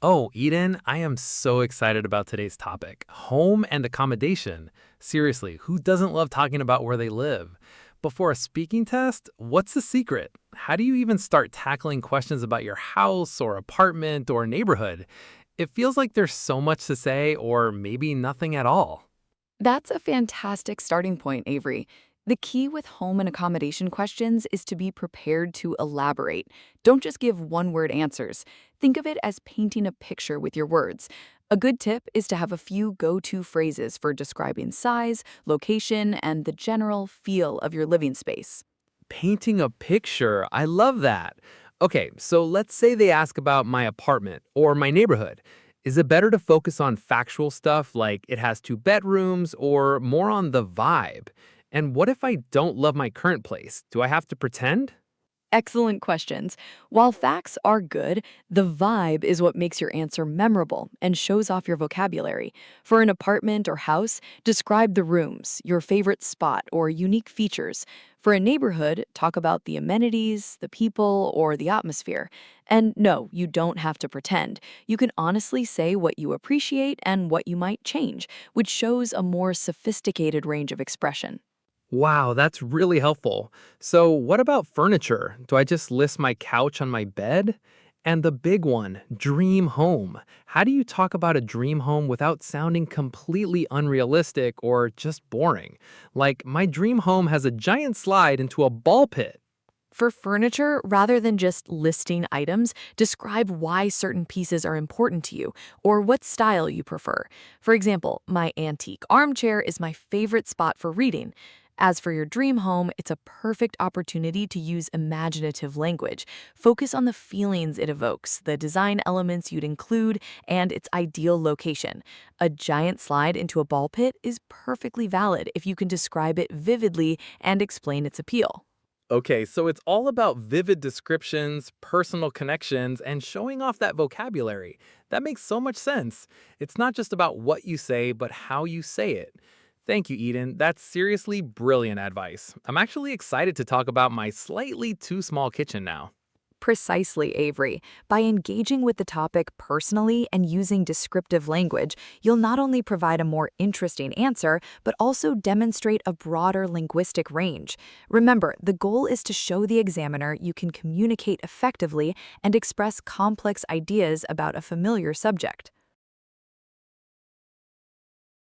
Oh, Eden, I am so excited about today's topic home and accommodation. Seriously, who doesn't love talking about where they live? Before a speaking test, what's the secret? How do you even start tackling questions about your house or apartment or neighborhood? It feels like there's so much to say, or maybe nothing at all. That's a fantastic starting point, Avery. The key with home and accommodation questions is to be prepared to elaborate. Don't just give one word answers. Think of it as painting a picture with your words. A good tip is to have a few go to phrases for describing size, location, and the general feel of your living space. Painting a picture, I love that. Okay, so let's say they ask about my apartment or my neighborhood. Is it better to focus on factual stuff like it has two bedrooms or more on the vibe? And what if I don't love my current place? Do I have to pretend? Excellent questions. While facts are good, the vibe is what makes your answer memorable and shows off your vocabulary. For an apartment or house, describe the rooms, your favorite spot, or unique features. For a neighborhood, talk about the amenities, the people, or the atmosphere. And no, you don't have to pretend. You can honestly say what you appreciate and what you might change, which shows a more sophisticated range of expression. Wow, that's really helpful. So, what about furniture? Do I just list my couch on my bed? And the big one, dream home. How do you talk about a dream home without sounding completely unrealistic or just boring? Like, my dream home has a giant slide into a ball pit. For furniture, rather than just listing items, describe why certain pieces are important to you or what style you prefer. For example, my antique armchair is my favorite spot for reading. As for your dream home, it's a perfect opportunity to use imaginative language. Focus on the feelings it evokes, the design elements you'd include, and its ideal location. A giant slide into a ball pit is perfectly valid if you can describe it vividly and explain its appeal. Okay, so it's all about vivid descriptions, personal connections, and showing off that vocabulary. That makes so much sense. It's not just about what you say, but how you say it. Thank you, Eden. That's seriously brilliant advice. I'm actually excited to talk about my slightly too small kitchen now. Precisely, Avery. By engaging with the topic personally and using descriptive language, you'll not only provide a more interesting answer, but also demonstrate a broader linguistic range. Remember, the goal is to show the examiner you can communicate effectively and express complex ideas about a familiar subject.